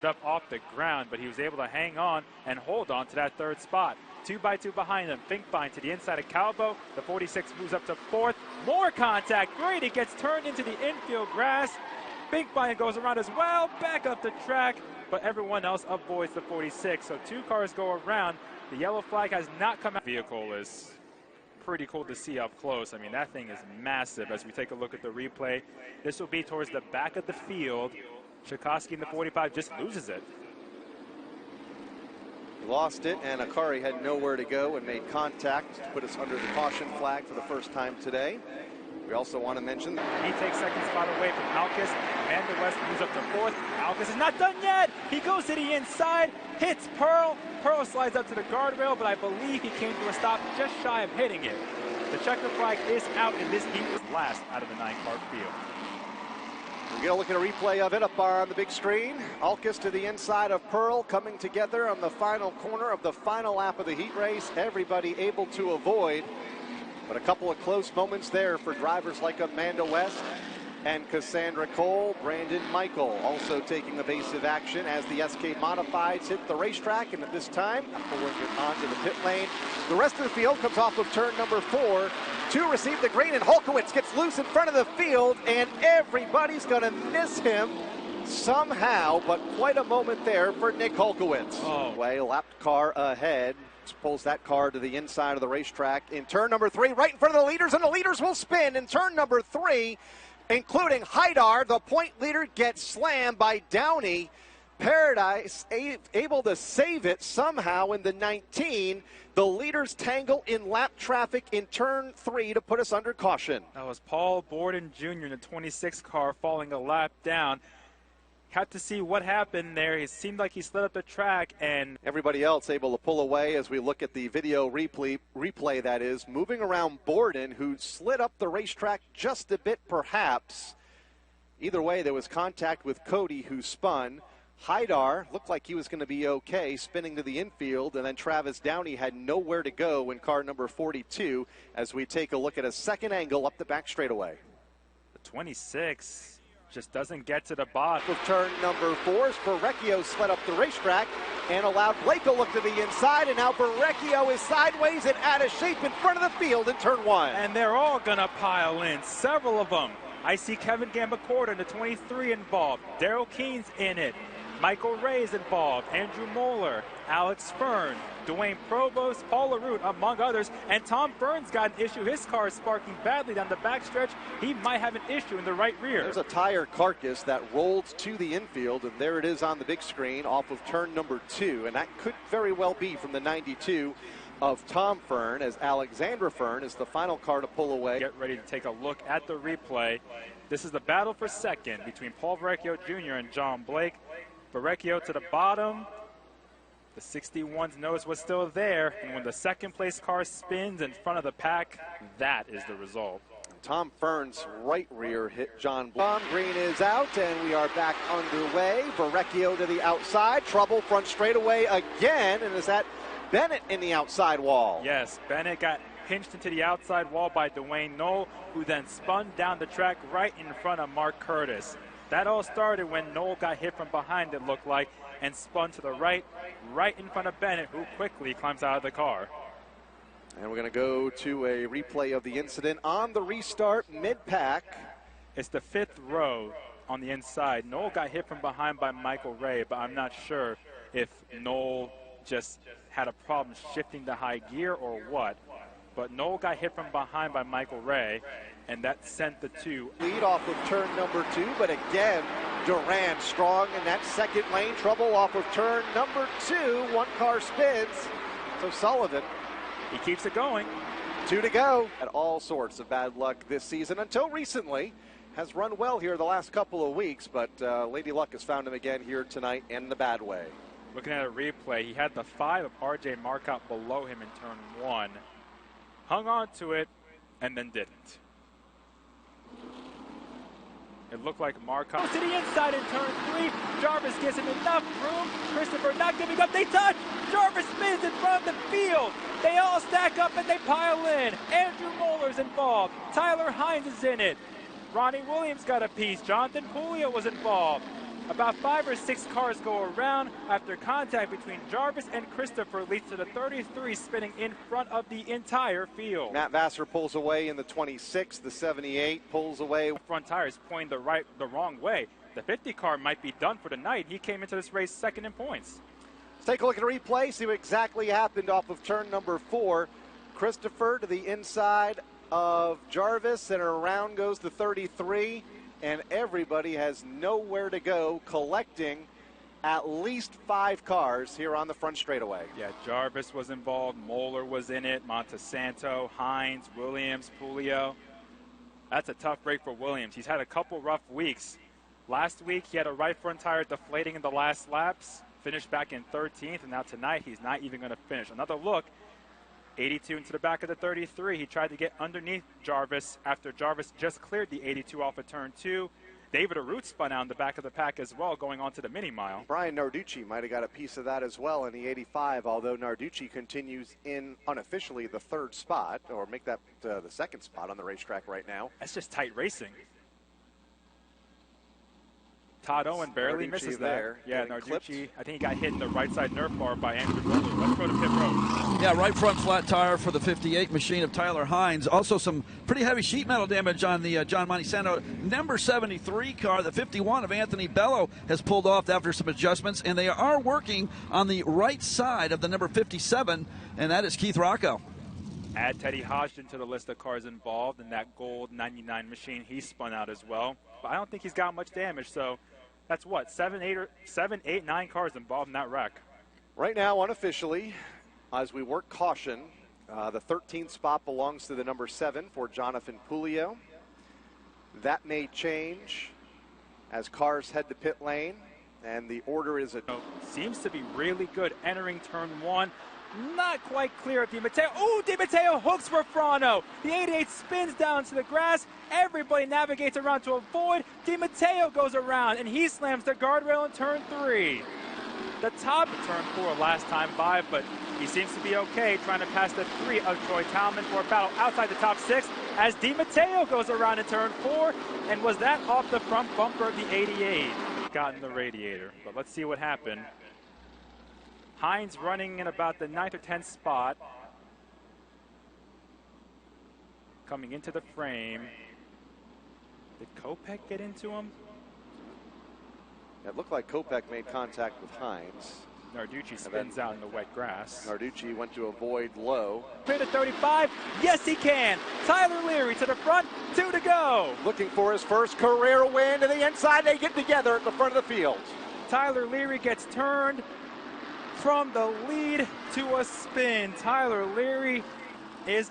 up off the ground, but he was able to hang on and hold on to that third spot. 2 by 2 behind him. Finkbein to the inside of Calvo. The 46 moves up to fourth. More contact. Brady gets turned into the infield grass. Finkbein goes around as well, back up the track, but everyone else avoids the 46. So 2 cars go around. The yellow flag has not come out. The vehicle is pretty cool to see up close. I mean, that thing is massive. As we take a look at the replay, this will be towards the back of the field. Chikoski in the 45 just loses it. Lost it, and Akari had nowhere to go and made contact to put us under the caution flag for the first time today. We also want to mention that he takes second spot away from Alkis. Amanda West moves up to fourth. Alkis is not done yet. He goes to the inside, hits Pearl. Pearl slides up to the guardrail, but I believe he came to a stop just shy of hitting it. The checker flag is out, and this heat was last out of the 9-car field. We're going to look at a replay of it up on the big screen. Alkis to the inside of Pearl, coming together on the final corner of the final lap of the heat race. Everybody able to avoid, but a couple of close moments there for drivers like Amanda West and Cassandra Cole. Brandon Michael also taking evasive action as the SK Modifieds hit the racetrack, and at this time, pulling it onto the pit lane. The rest of the field comes off of turn number 4 to receive the green, and Holkowitz gets loose in front of the field, and everybody's going to miss him somehow, but quite a moment there for Nick Holkowitz. Oh. Lapped car ahead. Pulls that car to the inside of the racetrack in turn number 3, right in front of the leaders, and the leaders will spin in turn number 3, including Haidar. The point leader gets slammed by Downey. Paradise able to save it somehow in the 19. The leaders tangle in lap traffic in turn 3 to put us under caution. That was Paul Borden Jr. in the 26 car falling a lap down. Had to see what happened there. It seemed like he slid up the track, and everybody else able to pull away as we look at the video replay that is, moving around Borden, who slid up the racetrack just a bit perhaps. Either way, there was contact with Cody, who spun. Haidar looked like he was going to be okay, spinning to the infield, and then Travis Downey had nowhere to go in car number 42 as we take a look at a second angle up the back straightaway. The 26 just doesn't get to the bottom. With turn number 4, Berrecchio slid up the racetrack and allowed Blake to look to the inside, and now Berrecchio is sideways and out of shape in front of the field in turn 1. And they're all gonna pile in, several of them. I see Kevin Gambacorda in the 23 involved. Daryl Keene's in it. Michael Ray's involved. Andrew Moeller, Alex Fern, Dwayne Provost, Paul LaRue, among others. And Tom Fern's got an issue. His car is sparking badly down the backstretch. He might have an issue in the right rear. There's a tire carcass that rolled to the infield, and there it is on the big screen off of turn number 2. And that could very well be from the 92 of Tom Fern, as Alexandra Fern is the final car to pull away. Get ready to take a look at the replay. This is the battle for second between Paul Berrecchio Jr. and John Blake. Berrecchio to the bottom. The 61s knows what's still there, and when the second place car spins in front of the pack, that is the result. Tom Fern's right rear hit John Blake. Tom Green is out, and we are back underway. Berrecchio to the outside, trouble front straightaway again, and is that Bennett in the outside wall? Yes, Bennett got pinched into the outside wall by Dwayne Knoll, who then spun down the track right in front of Mark Curtis. That all started when Knoll got hit from behind, it looked like, and spun to the right in front of Bennett, who quickly climbs out of the car. And we're going to go to a replay of the incident on the restart mid-pack. It's the 5th row on the inside. Knoll got hit from behind by Michael Ray, but I'm not sure if Knoll just had a problem shifting to high gear or what. But Knoll got hit from behind by Michael Ray, and that sent the 2. Lead off of turn number 2, but again, Duran strong in that second lane. Trouble off of turn number 2. One car spins. So Sullivan, he keeps it going. 2 to go. Had all sorts of bad luck this season until recently. Has run well here the last couple of weeks, but Lady Luck has found him again here tonight in the bad way. Looking at a replay, he had the 5 of R.J. Marcotte below him in turn 1. Hung on to it, and then didn't. It looked like Marcotte goes to the inside in turn 3. Jarvis gives him enough room. Christopher not giving up. They touch. Jarvis spins in front of the field. They all stack up and they pile in. Andrew Moeller's involved. Tyler Hines is in it. Ronnie Williams got a piece. Jonathan Puglia was involved. About 5 or 6 cars go around after contact between Jarvis and Christopher leads to the 33 spinning in front of the entire field. Matt Vassar pulls away in the 26. The 78 pulls away. Front tires pointing the wrong way. The 50 car might be done for the night. He came into this race second in points. Let's take a look at a replay, see what exactly happened off of turn number 4. Christopher to the inside of Jarvis, and around goes the 33. And everybody has nowhere to go, collecting at least 5 cars here on the front straightaway. Yeah, Jarvis was involved, Moeller was in it, Montesanto, Hines, Williams, Pulio. That's a tough break for Williams. He's had a couple rough weeks. Last week, he had a right front tire deflating in the last laps, finished back in 13th, and now tonight he's not even going to finish. Another look. 82 into the back of the 33. He tried to get underneath Jarvis after Jarvis just cleared the 82 off of turn 2. David Arute spun out in the back of the pack as well, going on to the mini mile. Brian Narducci might have got a piece of that as well in the 85, although Narducci continues in unofficially the 3rd spot, or make that the 2nd spot on the racetrack right now. That's just tight racing. Todd Owen barely Narducci misses there. that. Yeah, Narducci, I think he got hit in the right side nerf bar by Andrew Bowler. Let's go to pit road. Yeah, right front flat tire for the 58 machine of Tyler Hines. Also some pretty heavy sheet metal damage on the John Montesanto number 73 car. The 51 of Anthony Bello has pulled off after some adjustments, and they are working on the right side of the number 57, and that is Keith Rocco. Add Teddy Hodgson to the list of cars involved in that gold 99 machine. He spun out as well. But I don't think he's got much damage, so that's what, 7, 8, 9 cars involved in that wreck. Right now, unofficially, as we work caution, the 13th spot belongs to the number 7 for Jonathan Pulio. That may change as cars head to pit lane, and the order is seems to be really good entering turn 1. Not quite clear of Di Matteo. Oh, Di Matteo hooks for Frano. The 88 spins down to the grass. Everybody navigates around to avoid. Di Matteo goes around, and he slams the guardrail in turn 3. The top of turn 4 last time by, but he seems to be okay, trying to pass the 3 of Troy Talman for a battle outside the top 6 as Di Matteo goes around in turn 4. And was that off the front bumper of the 88? Got in the radiator, but let's see what happened. Hines running in about the 9th or 10th spot. Coming into the frame. Did Kopech get into him? It looked like Kopech made contact with Hines. Narducci spins out in the wet grass. Narducci went to avoid low. Clear to 35. Yes, he can. Tyler Leary to the front. 2 to go. Looking for his first career win to the inside. They get together at the front of the field. Tyler Leary gets turned from the lead to a spin. Tyler Leary is